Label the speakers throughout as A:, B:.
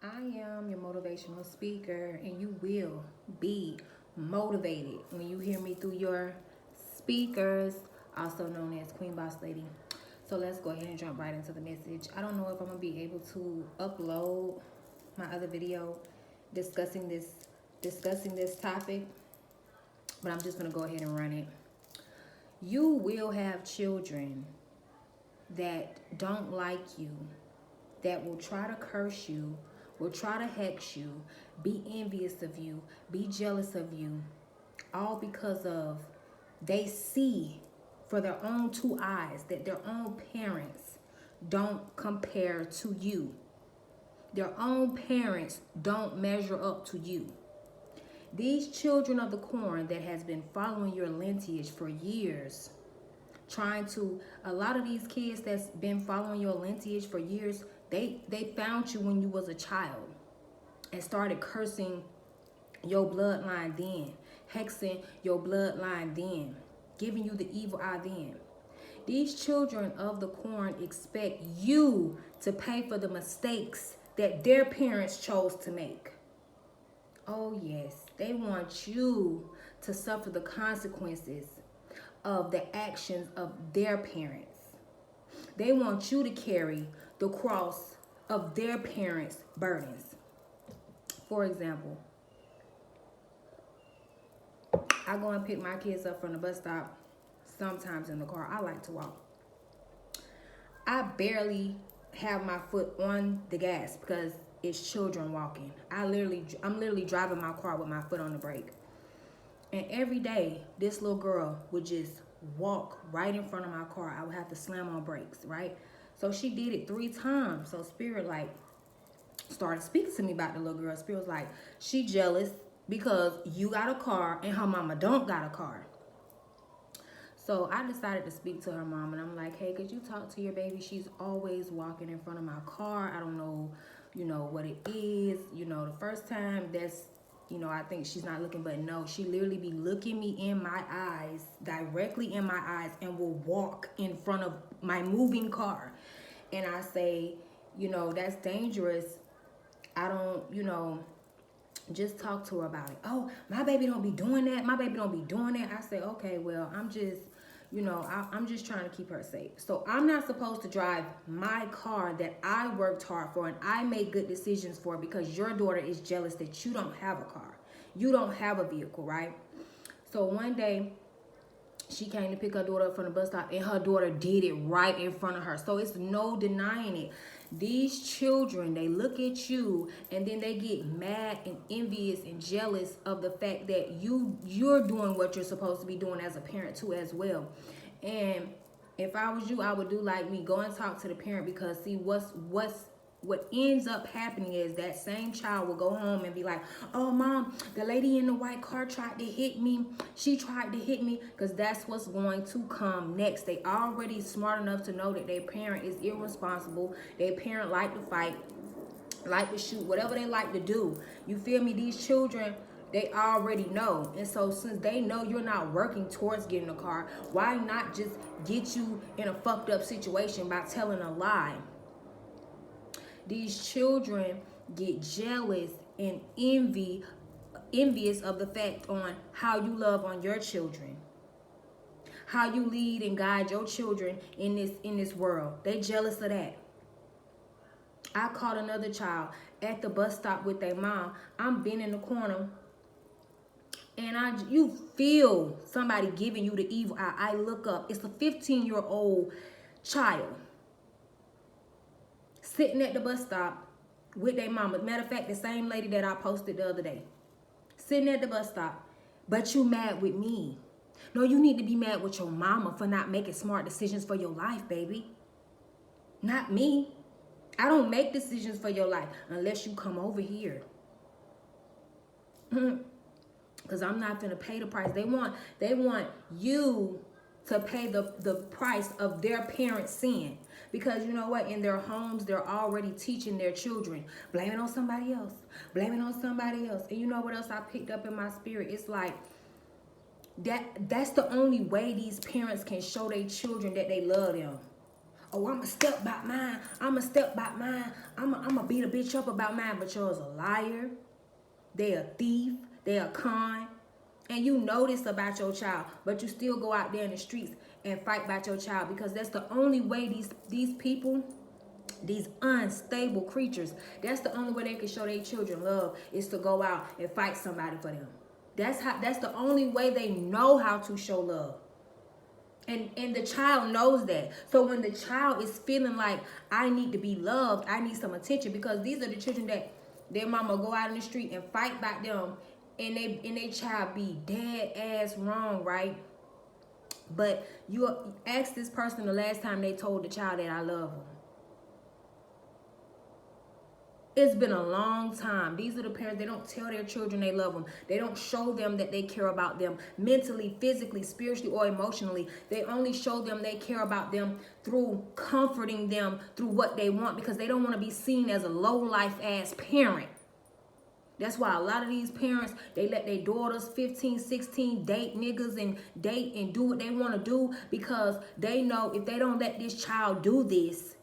A: I am your motivational speaker, and you will be motivated when you hear me through your speakers, also known as Queen Boss Lady. So let's go ahead and jump right into the message. I don't know if I'm gonna be able to upload my other video discussing this topic, but I'm just gonna go ahead and run it. You will have children that don't like you, that will try to curse you, will try to hex you, be envious of you, be jealous of you, all because of they see for their own two eyes that their own parents don't compare to you. Their own parents don't measure up to you. These children of the corn that has been following your lineage for years, a lot of these kids that's been following your lineage for years, they found you when you was a child and started cursing your bloodline then, hexing your bloodline then, giving you the evil eye then. These children of the corn expect you to pay for the mistakes that their parents chose to make. Oh yes, they want you to suffer the consequences of the actions of their parents. They want you to carry the cross of their parents' burdens. For example, I go and pick my kids up from the bus stop, sometimes in the car. I like to walk. I barely have my foot on the gas because it's children walking. I'm literally driving my car with my foot on the brake. And every day, this little girl would just walk right in front of my car. I would have to slam on brakes, right? So she did it 3 times. So Spirit started speaking to me about the little girl. Spirit was like, she jealous because you got a car and her mama don't got a car. So I decided to speak to her mom, and I'm like, hey, could you talk to your baby? She's always walking in front of my car. I don't know, what it is. The first time I think she's not looking, but no, she literally be looking me in my eyes, directly in my eyes, and will walk in front of my moving car. And I say, that's dangerous. I don't, just talk to her about it. Oh, my baby don't be doing that. My baby don't be doing that. I say, okay, well, I'm just, I'm just trying to keep her safe. So I'm not supposed to drive my car that I worked hard for and I made good decisions for because your daughter is jealous that you don't have a car. You don't have a vehicle, right? So one day, she came to pick her daughter up from the bus stop and her daughter did it right in front of her. So it's no denying it. These children, they look at you and then they get mad and envious and jealous of the fact that you're doing what you're supposed to be doing as a parent too as well. And if I was you, I would do like me, go and talk to the parent, because see what ends up happening is that same child will go home and be like, oh, mom, the lady in the white car tried to hit me. She tried to hit me, because that's what's going to come next. They already smart enough to know that their parent is irresponsible. Their parent like to fight, like to shoot, whatever they like to do. You feel me? These children, they already know. And so since they know you're not working towards getting a car, why not just get you in a fucked up situation by telling a lie? These children get jealous and envious of the fact on how you love on your children, how you lead and guide your children in this world. They jealous of that. I caught another child at the bus stop with their mom. I'm been in the corner, and you feel somebody giving you the evil eye. I look up. It's a 15-year-old child sitting at the bus stop with their mama. Matter of fact, the same lady that I posted the other day. Sitting at the bus stop. But you mad with me. No, you need to be mad with your mama for not making smart decisions for your life, baby. Not me. I don't make decisions for your life unless you come over here. Because I'm not going to pay the price. They want you to pay the price of their parents' sin. Because you know what? In their homes, they're already teaching their children, blame it on somebody else. Blame it on somebody else. And you know what else I picked up in my spirit? It's like, that's the only way these parents can show their children that they love them. Oh, I'ma step by mine. I'ma step by mine. I'ma beat a bitch up about mine. But you're a liar. They a thief. They a con. And you know this about your child. But you still go out there in the streets and fight about your child. Because that's the only way these people, these unstable creatures, that's the only way they can show their children love, is to go out and fight somebody for them. That's the only way they know how to show love. And the child knows that. So when the child is feeling like, I need to be loved, I need some attention, because these are the children that their mama go out in the street and fight back them, and they child be dead ass wrong, right? But you ask this person the last time they told the child that I love them. It's been a long time. These are the parents, they don't tell their children they love them. They don't show them that they care about them mentally, physically, spiritually, or emotionally. They only show them they care about them through comforting them through what they want, because they don't want to be seen as a low-life ass parent. That's why a lot of these parents, they let their daughters 15, 16 date niggas and date and do what they want to do, because they know if they don't let this child do this,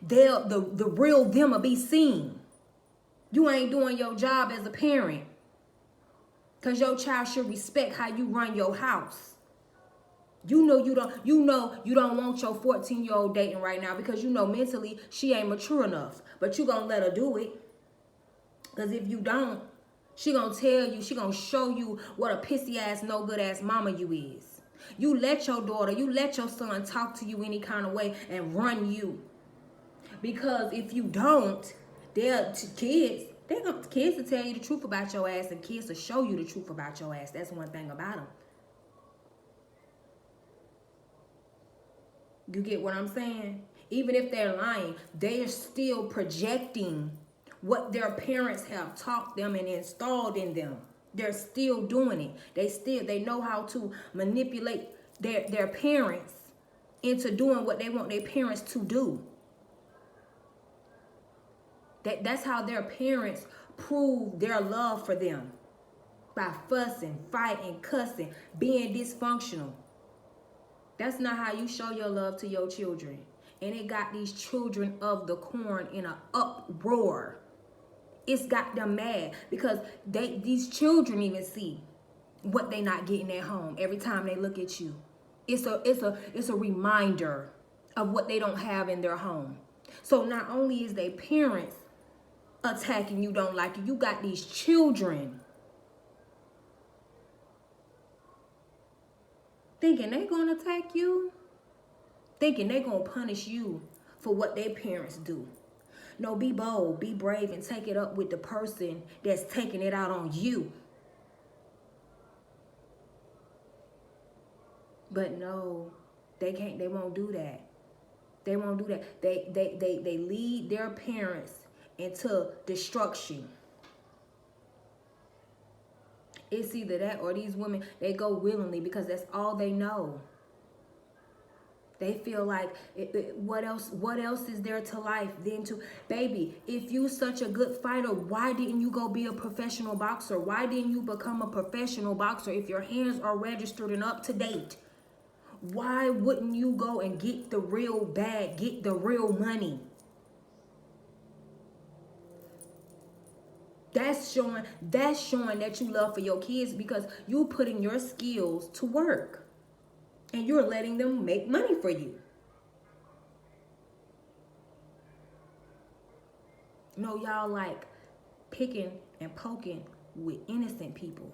A: the real them will be seen. You ain't doing your job as a parent, because your child should respect how you run your house. You know you don't want your 14-year-old dating right now, because you know mentally she ain't mature enough. But you gonna let her do it. Because if you don't, she gonna tell you, she gonna show you what a pissy ass, no good ass mama you is. You let your daughter, you let your son talk to you any kind of way and run you. Because if you don't, kids will tell you the truth about your ass, and kids will show you the truth about your ass. That's one thing about them. You get what I'm saying? Even if they're lying, they are still projecting what their parents have taught them and installed in them. They're still doing it. They know how to manipulate their parents into doing what they want their parents to do. That's how their parents prove their love for them. By fussing, fighting, cussing, being dysfunctional. That's not how you show your love to your children. And it got these children of the corn in an uproar. It's got them mad, because these children even see what they not getting at home every time they look at you. It's a reminder of what they don't have in their home. So not only is their parents attacking you, don't like you, you got these children thinking they gonna attack you, thinking they gonna punish you for what their parents do. No, be bold, be brave, and take it up with the person that's taking it out on you. But no, they can't. They won't do that. They won't do that. They lead their parents into destruction. It's either that, or these women, they go willingly because that's all they know. They feel like, what else is there to life than to, baby, if you such a good fighter, why didn't you go be a professional boxer? Why didn't you become a professional boxer if your hands are registered and up to date? Why wouldn't you go and get the real bag, get the real money? That's showing that you love for your kids, because you putting your skills to work. And you're letting them make money for you. No, y'all like picking and poking with innocent people.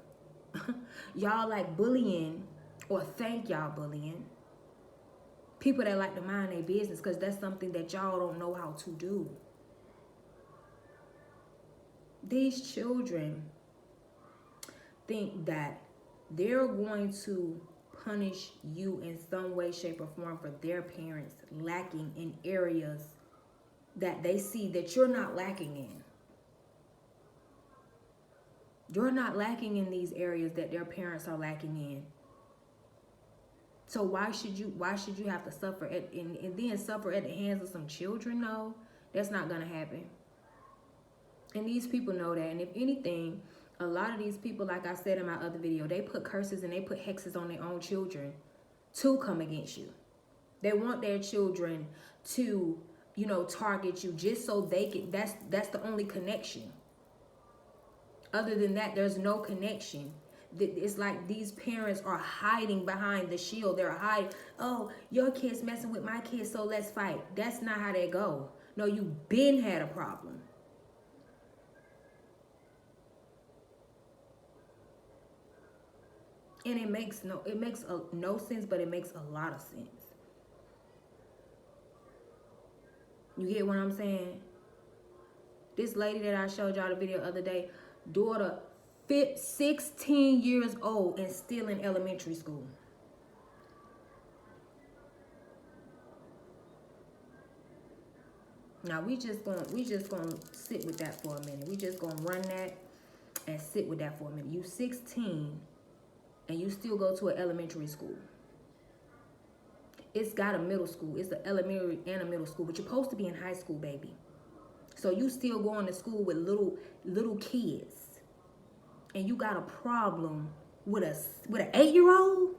A: Y'all like bullying, or think y'all bullying people that like to mind their business, because that's something that y'all don't know how to do. These children think that they're going to punish you in some way, shape, or form for their parents lacking in areas that they see that you're not lacking in. You're not lacking in these areas that their parents are lacking in. So why should you have to suffer and then suffer at the hands of some children? No, that's not gonna happen. And these people know that. And if anything, a lot of these people, like I said in my other video, they put curses and they put hexes on their own children to come against you. They want their children to, you know, target you just so they can, that's the only connection. Other than that, there's no connection. It's like these parents are hiding behind the shield. They're hiding, oh, your kid's messing with my kids, so let's fight. That's not how they go. No, you've been had a problem. And it makes no sense, but it makes a lot of sense. You get what I'm saying? This lady that I showed y'all the video the other day, daughter 16 years old and still in elementary school. Now we just gonna sit with that for a minute. We just gonna run that and sit with that for a minute. You 16 and you still go to an elementary school. It's got a middle school. It's an elementary and a middle school, but you're supposed to be in high school, baby. So you still going to school with little kids, and you got a problem with an 8-year-old,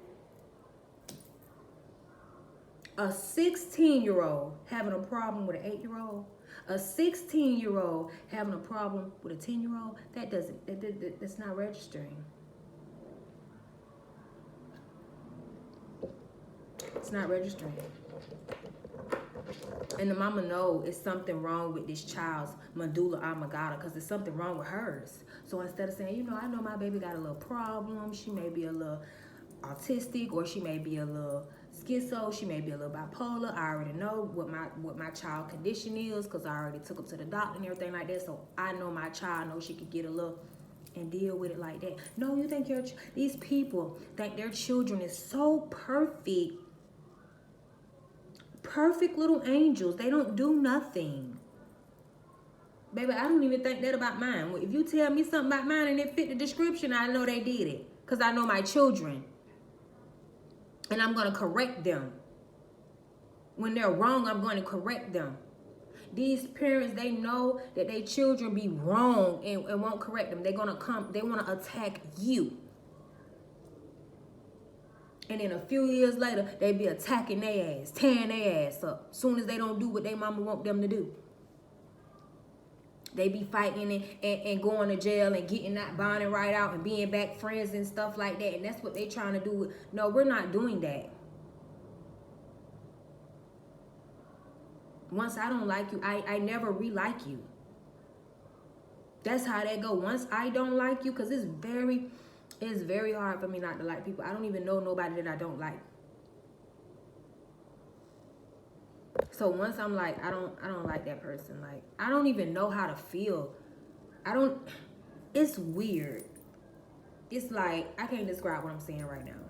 A: a 16-year-old having a problem with an 8-year-old, a 16-year-old having a problem with a 10-year-old. That's not registering. It's not registering. And the mama know it's something wrong with this child's medulla oblongata, because there's something wrong with hers. So instead of saying, you know, I know my baby got a little problem, she may be a little autistic, or she may be a little schizo, she may be a little bipolar. I already know what my child condition is, because I already took her to the doctor and everything like that. So I know my child knows she could get a little and deal with it like that. No, you think these people think their children is so perfect. Perfect little angels. They don't do nothing. Baby, I don't even think that about mine. If you tell me something about mine and it fit the description, I know they did it. Because I know my children. And I'm going to correct them. When they're wrong, I'm going to correct them. These parents, they know that their children be wrong and won't correct them. They're going to come, they want to attack you. And then a few years later, they be attacking their ass, tearing their ass up. Soon as they don't do what their mama want them to do. They be fighting and going to jail and getting that bonding right out and being back friends and stuff like that. And that's what they trying to do. No, we're not doing that. Once I don't like you, I never re-like you. That's how that go. Once I don't like you, because it's very hard for me not to like people. I don't even know nobody that I don't like. So once I'm like, I don't like that person. Like, I don't even know how to feel. It's weird. It's like, I can't describe what I'm saying right now.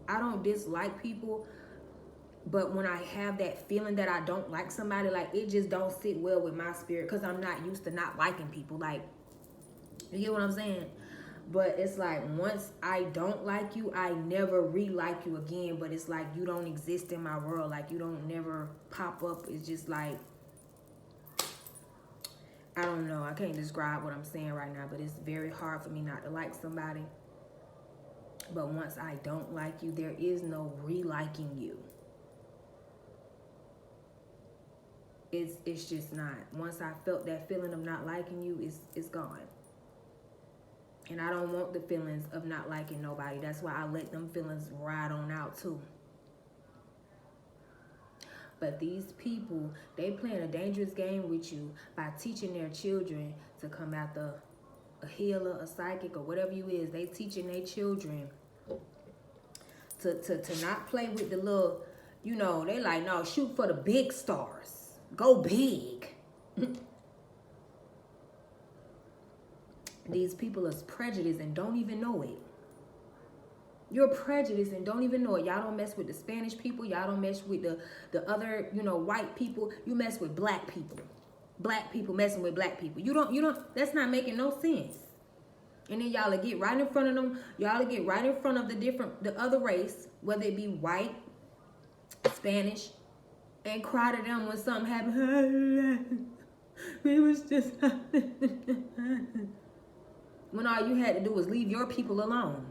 A: I don't dislike people, but when I have that feeling that I don't like somebody, like, it just don't sit well with my spirit, because I'm not used to not liking people. Like, you get what I'm saying? But it's like, once I don't like you, I never re-like you again. But it's like you don't exist in my world. Like, you don't never pop up. It's just like, I don't know. I can't describe what I'm saying right now. But it's very hard for me not to like somebody. But once I don't like you, there is no re-liking you. It's just not. Once I felt that feeling of not liking you, it's gone. And I don't want the feelings of not liking nobody. That's why I let them feelings ride on out too. But these people, they playing a dangerous game with you by teaching their children to come after a healer, a psychic, or whatever you is. They teaching their children to not play with the little, you know, they like, no, shoot for the big stars. Go big. These people are prejudiced and don't even know it. You're prejudiced and don't even know it. Y'all don't mess with the Spanish people. Y'all don't mess with the other, you know, white people. You mess with black people. Black people messing with black people. You don't, that's not making no sense. And then y'all get right in front of them. Y'all get right in front of the other race, whether it be white, Spanish, and cry to them when something happened. We was just when all you had to do was leave your people alone.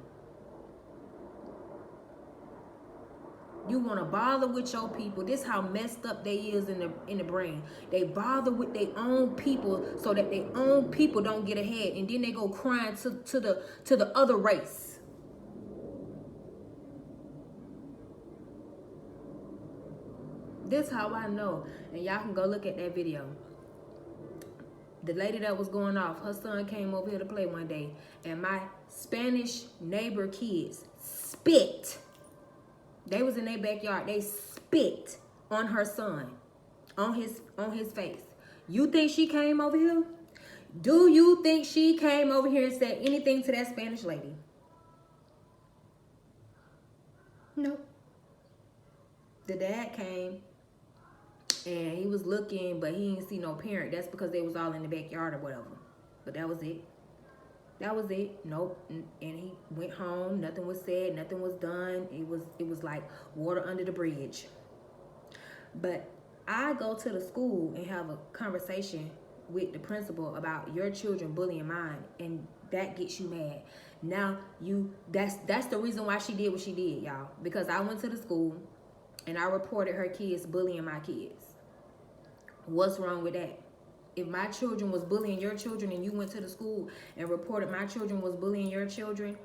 A: You want to bother with your people. This how messed up they is in the brain. They bother with their own people so that their own people don't get ahead, and then they go crying to the other race. This how I know, and y'all can go look at that video. The lady that was going off, her son came over here to play one day, and my Spanish neighbor kids spit. They was in their backyard. They spit on her son, on his face. You think she came over here? Do you think she came over here and said anything to that Spanish lady? No. The dad came and he was looking, but he didn't see no parent. That's because they was all in the backyard or whatever. But that was it. That was it. Nope. And he went home. Nothing was said. Nothing was done. It was like water under the bridge. But I go to the school and have a conversation with the principal about your children bullying mine, and that gets you mad. Now that's the reason why she did what she did, y'all. Because I went to the school and I reported her kids bullying my kids. What's wrong with that? If my children was bullying your children and you went to the school and reported my children was bullying your children,